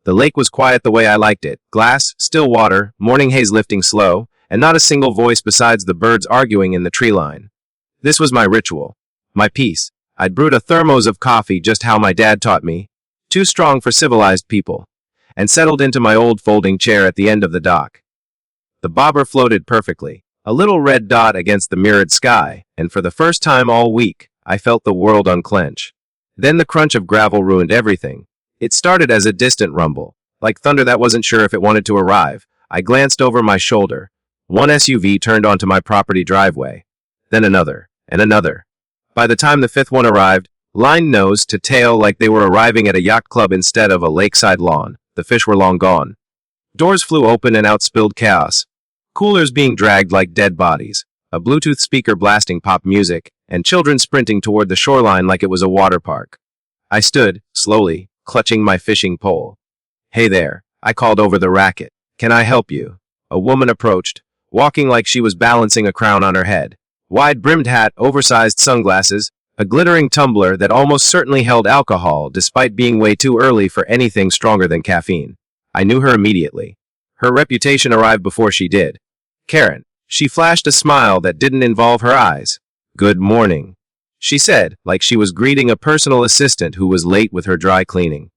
The lake was quiet the way I liked it. Glass, still water, morning haze lifting slow, and not a single voice besides the birds arguing in the tree line. This was my ritual. My peace. I'd brewed a thermos of coffee just how my dad taught me, too strong for civilized people, and settled into my old folding chair at the end of the dock. The bobber floated perfectly, a little red dot against the mirrored sky, and for the first time all week, I felt the world unclench. Then the crunch of gravel ruined everything. It started as a distant rumble, like thunder that wasn't sure if it wanted to arrive. I glanced over my shoulder. One SUV turned onto my property driveway. Then another, and another. By the time the fifth one arrived, lined nose to tail like they were arriving at a yacht club instead of a lakeside lawn, the fish were long gone. Doors flew open and out spilled chaos. Coolers being dragged like dead bodies, a Bluetooth speaker blasting pop music, and children sprinting toward the shoreline like it was a water park. I stood, slowly, clutching my fishing pole. "Hey there," I called over the racket. "Can I help you?" A woman approached, walking like she was balancing a crown on her head. Wide-brimmed hat, oversized sunglasses, a glittering tumbler that almost certainly held alcohol despite being way too early for anything stronger than caffeine. I knew her immediately. Her reputation arrived before she did. Karen. She flashed a smile that didn't involve her eyes. "Good morning," she said, like she was greeting a personal assistant who was late with her dry cleaning.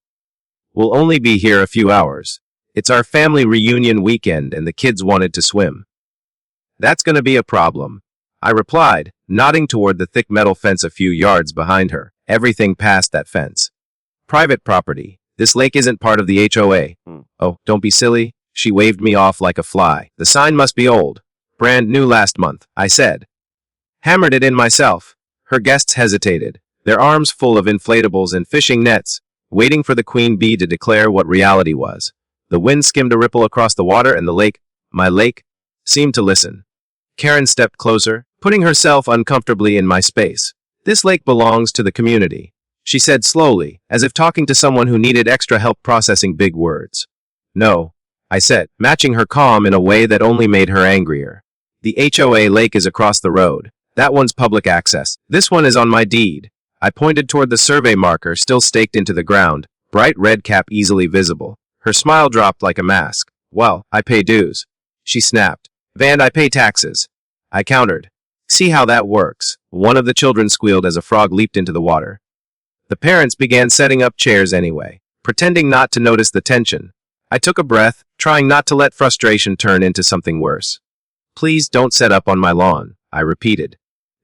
"We'll only be here a few hours. It's our family reunion weekend and the kids wanted to swim." "That's gonna be a problem," I replied, nodding toward the thick metal fence a few yards behind her, everything past that fence. "Private property. This lake isn't part of the HOA. "Oh, don't be silly." She waved me off like a fly. "The sign must be old. Brand new last month," I said. "Hammered it in myself." Her guests hesitated, their arms full of inflatables and fishing nets, waiting for the queen bee to declare what reality was. The wind skimmed a ripple across the water and the lake, my lake, seemed to listen. Karen stepped closer, putting herself uncomfortably in my space. "This lake belongs to the community," she said slowly, as if talking to someone who needed extra help processing big words. "No," I said, matching her calm in a way that only made her angrier. "The HOA lake is across the road. That one's public access. This one is on my deed." I pointed toward the survey marker still staked into the ground, bright red cap easily visible. Her smile dropped like a mask. "Well, I pay dues," she snapped. "And I pay taxes," I countered. "See how that works." One of the children squealed as a frog leaped into the water. The parents began setting up chairs anyway, pretending not to notice the tension. I took a breath, trying not to let frustration turn into something worse. "Please don't set up on my lawn," I repeated.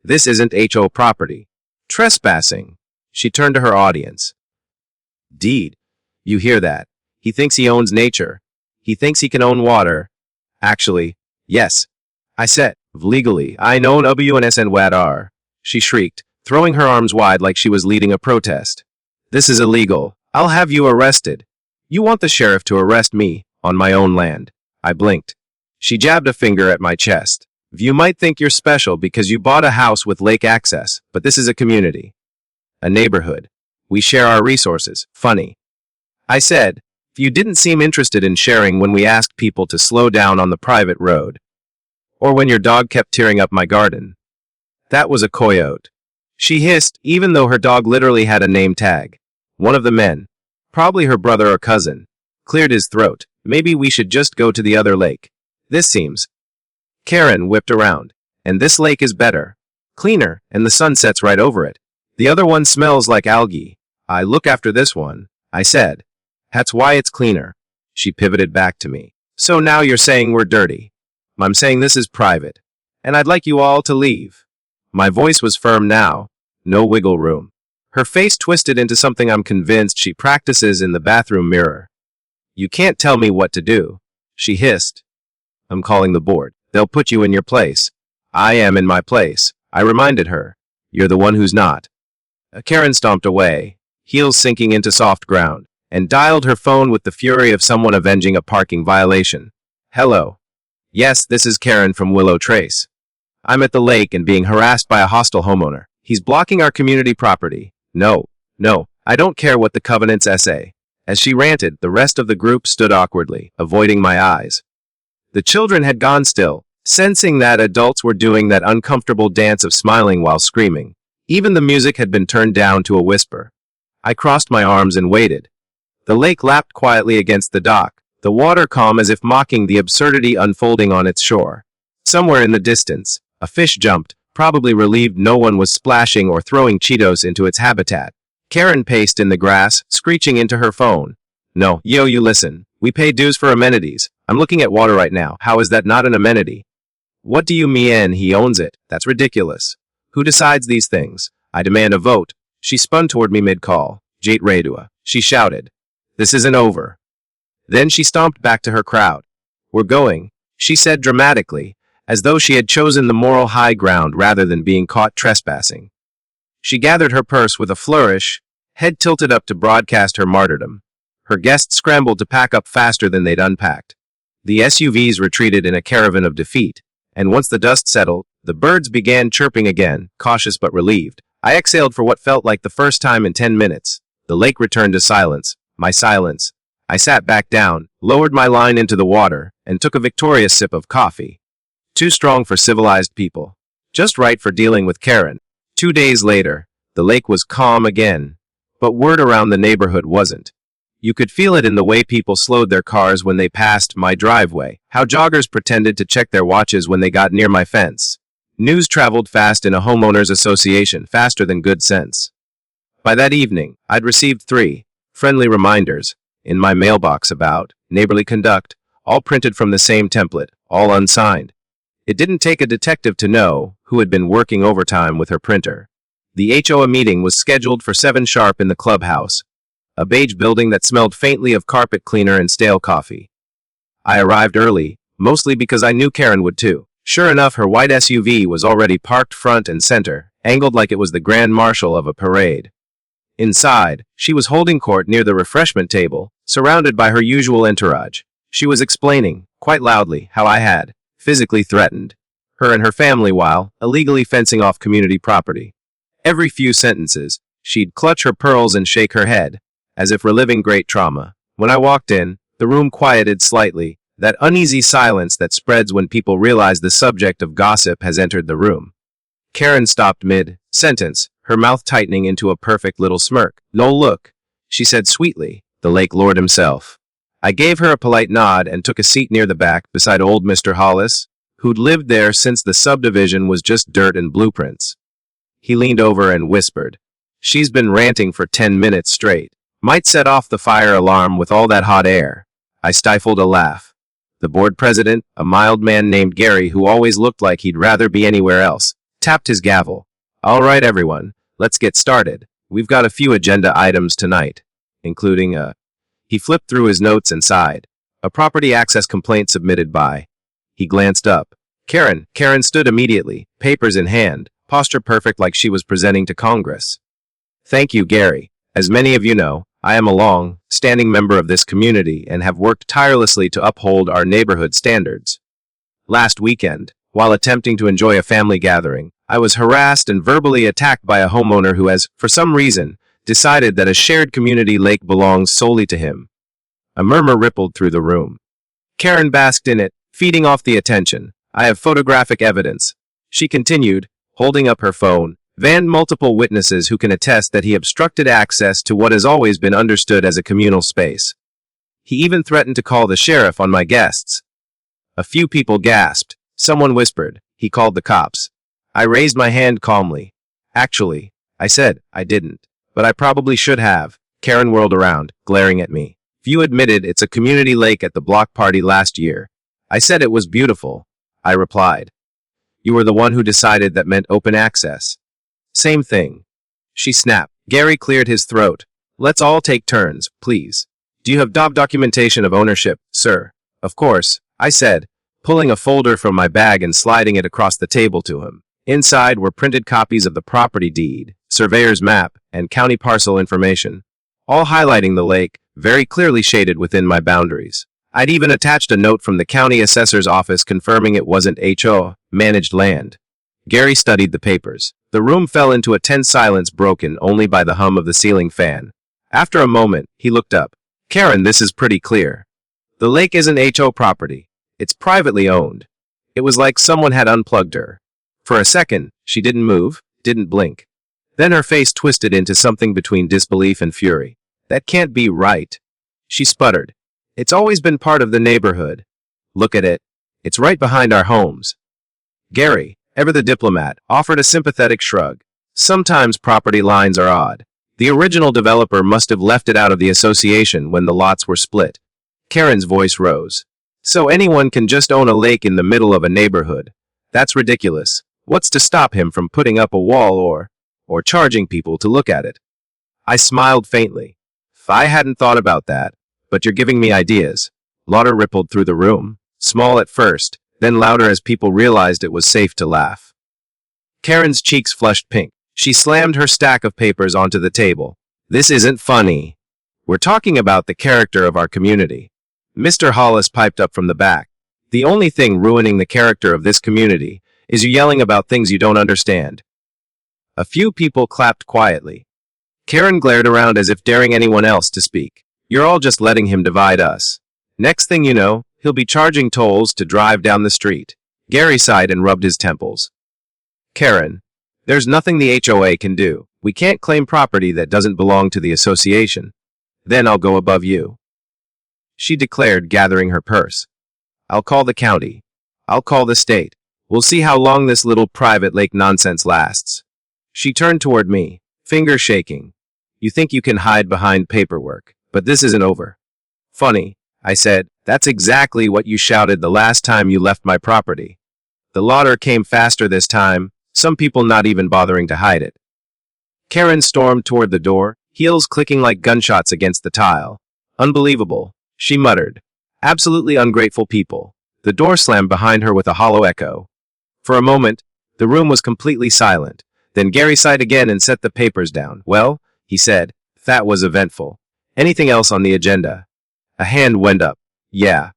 "This isn't HO property." "Trespassing." She turned to her audience. "Deed. You hear that? He thinks he owns nature. He thinks he can own water." "Actually, yes," I said. "Legally, I know WNSN what are." She shrieked, throwing her arms wide like she was leading a protest. "This is illegal. I'll have you arrested." "You want the sheriff to arrest me, on my own land?" I blinked. She jabbed a finger at my chest. "You might think you're special because you bought a house with lake access, but this is a community. A neighborhood. We share our resources." "Funny," I said. "You didn't seem interested in sharing when we asked people to slow down on the private road. Or when your dog kept tearing up my garden." "That was a coyote," she hissed, even though her dog literally had a name tag. One of the men, probably her brother or cousin, cleared his throat. "Maybe we should just go to the other lake. This seems..." Karen whipped around. "And this lake is better. Cleaner, and the sun sets right over it. The other one smells like algae." "I look after this one," I said. "That's why it's cleaner." She pivoted back to me. "So now you're saying we're dirty. I'm saying this is private. And I'd like you all to leave." My voice was firm now. No wiggle room. Her face twisted into something I'm convinced she practices in the bathroom mirror. "You can't tell me what to do," she hissed. "I'm calling the board. They'll put you in your place." "I am in my place," I reminded her. "You're the one who's not." Karen stomped away, heels sinking into soft ground, and dialed her phone with the fury of someone avenging a parking violation. "Hello. Yes, this is Karen from Willow Trace. I'm at the lake and being harassed by a hostile homeowner. He's blocking our community property." No, I don't care what the covenants say." As she ranted, the rest of the group stood awkwardly, avoiding my eyes. The children had gone still, sensing that adults were doing that uncomfortable dance of smiling while screaming. Even the music had been turned down to a whisper. I crossed my arms and waited. The lake lapped quietly against the dock, the water calm as if mocking the absurdity unfolding on its shore. Somewhere in the distance, a fish jumped, probably relieved no one was splashing or throwing Cheetos into its habitat. Karen paced in the grass, screeching into her phone. No, yo, you listen. We pay dues for amenities. I'm looking at water right now. How is that not an amenity? What do you mean he owns it? That's ridiculous. Who decides these things? I demand a vote. She spun toward me mid-call. Jate Radua. She shouted. This isn't over. Then she stomped back to her crowd. We're going, she said dramatically, as though she had chosen the moral high ground rather than being caught trespassing. She gathered her purse with a flourish, head tilted up to broadcast her martyrdom. Her guests scrambled to pack up faster than they'd unpacked. The SUVs retreated in a caravan of defeat, and once the dust settled, the birds began chirping again, cautious but relieved. I exhaled for what felt like the first time in 10 minutes. The lake returned to silence. My silence. I sat back down, lowered my line into the water, and took a victorious sip of coffee. Too strong for civilized people. Just right for dealing with Karen. 2 days later, the lake was calm again, but word around the neighborhood wasn't. You could feel it in the way people slowed their cars when they passed my driveway, how joggers pretended to check their watches when they got near my fence. News traveled fast in a homeowners association, faster than good sense. By that evening, I'd received 3 friendly reminders in my mailbox about neighborly conduct, all printed from the same template, all unsigned. It didn't take a detective to know who had been working overtime with her printer. The HOA meeting was scheduled for 7 sharp in the clubhouse, a beige building that smelled faintly of carpet cleaner and stale coffee. I arrived early, mostly because I knew Karen would too. Sure enough, her white SUV was already parked front and center, angled like it was the grand marshal of a parade. Inside, she was holding court near the refreshment table, surrounded by her usual entourage. She was explaining, quite loudly, how I had physically threatened her and her family while illegally fencing off community property. Every few sentences, she'd clutch her pearls and shake her head, as if reliving great trauma. When I walked in, the room quieted slightly, that uneasy silence that spreads when people realize the subject of gossip has entered the room. Karen stopped mid-sentence, her mouth tightening into a perfect little smirk. No, look, she said sweetly, the lake lord himself. I gave her a polite nod and took a seat near the back beside old Mr. Hollis, who'd lived there since the subdivision was just dirt and blueprints. He leaned over and whispered, She's been ranting for 10 minutes straight. Might set off the fire alarm with all that hot air. I stifled a laugh. The board president, a mild man named Gary who always looked like he'd rather be anywhere else, tapped his gavel. All right, everyone, let's get started. We've got a few agenda items tonight, including He flipped through his notes and sighed. A property access complaint submitted by. He glanced up. Karen. Karen stood immediately, papers in hand, posture perfect like she was presenting to Congress. Thank you, Gary. As many of you know, I am a long-standing member of this community and have worked tirelessly to uphold our neighborhood standards. Last weekend, while attempting to enjoy a family gathering, I was harassed and verbally attacked by a homeowner who has, for some reason, decided that a shared community lake belongs solely to him. A murmur rippled through the room. Karen basked in it, feeding off the attention. I have photographic evidence. She continued, holding up her phone. Multiple witnesses who can attest that he obstructed access to what has always been understood as a communal space. He even threatened to call the sheriff on my guests. A few people gasped. Someone whispered, he called the cops. I raised my hand calmly. Actually, I said, I didn't. But I probably should have. Karen whirled around, glaring at me. You admitted it's a community lake at the block party last year. I said it was beautiful. I replied. You were the one who decided that meant open access. Same thing. She snapped. Gary cleared his throat. Let's all take turns, please. Do you have documentation of ownership, sir? Of course, I said, pulling a folder from my bag and sliding it across the table to him. Inside were printed copies of the property deed, surveyor's map, and county parcel information, all highlighting the lake, very clearly shaded within my boundaries. I'd even attached a note from the county assessor's office confirming it wasn't HOA managed land. Gary studied the papers. The room fell into a tense silence broken only by the hum of the ceiling fan. After a moment, he looked up. Karen, this is pretty clear. The lake isn't HOA property. It's privately owned. It was like someone had unplugged her. For a second, she didn't move, didn't blink. Then her face twisted into something between disbelief and fury. That can't be right. She sputtered. It's always been part of the neighborhood. Look at it. It's right behind our homes. Gary, ever the diplomat, offered a sympathetic shrug. Sometimes property lines are odd. The original developer must have left it out of the association when the lots were split. Karen's voice rose. So anyone can just own a lake in the middle of a neighborhood. That's ridiculous. What's to stop him from putting up a wall or charging people to look at it? I smiled faintly. I hadn't thought about that, but you're giving me ideas. Laughter rippled through the room, small at first, then louder as people realized it was safe to laugh. Karen's cheeks flushed pink. She slammed her stack of papers onto the table. This isn't funny. We're talking about the character of our community. Mr. Hollis piped up from the back. The only thing ruining the character of this community is you yelling about things you don't understand. A few people clapped quietly. Karen glared around as if daring anyone else to speak. You're all just letting him divide us. Next thing you know, he'll be charging tolls to drive down the street. Gary sighed and rubbed his temples. Karen, there's nothing the HOA can do. We can't claim property that doesn't belong to the association. Then I'll go above you. She declared, gathering her purse. I'll call the county. I'll call the state. We'll see how long this little private lake nonsense lasts. She turned toward me, fingers shaking. You think you can hide behind paperwork, but this isn't over. Funny, I said. That's exactly what you shouted the last time you left my property. The laughter came faster this time, some people not even bothering to hide it. Karen stormed toward the door, heels clicking like gunshots against the tile. Unbelievable, she muttered. Absolutely ungrateful people. The door slammed behind her with a hollow echo. For a moment, the room was completely silent. Then Gary sighed again and set the papers down. Well, he said, that was eventful. Anything else on the agenda? A hand went up. Yeah,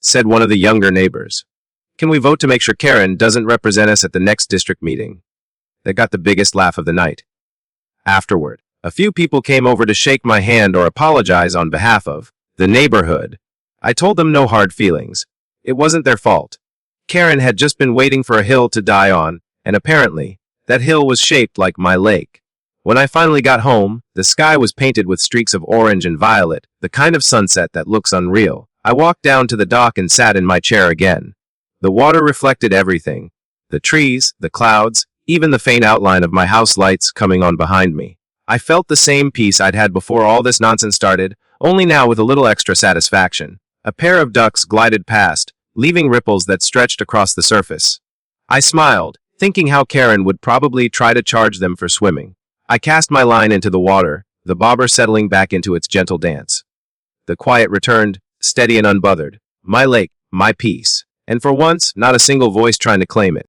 said one of the younger neighbors. Can we vote to make sure Karen doesn't represent us at the next district meeting? That got the biggest laugh of the night. Afterward, a few people came over to shake my hand or apologize on behalf of the neighborhood. I told them no hard feelings. It wasn't their fault. Karen had just been waiting for a hill to die on, and apparently, that hill was shaped like my lake. When I finally got home, the sky was painted with streaks of orange and violet, the kind of sunset that looks unreal. I walked down to the dock and sat in my chair again. The water reflected everything. The trees, the clouds, even the faint outline of my house lights coming on behind me. I felt the same peace I'd had before all this nonsense started, only now with a little extra satisfaction. A pair of ducks glided past, leaving ripples that stretched across the surface. I smiled, thinking how Karen would probably try to charge them for swimming. I cast my line into the water, the bobber settling back into its gentle dance. The quiet returned, steady and unbothered. My lake, my peace. And for once, not a single voice trying to claim it.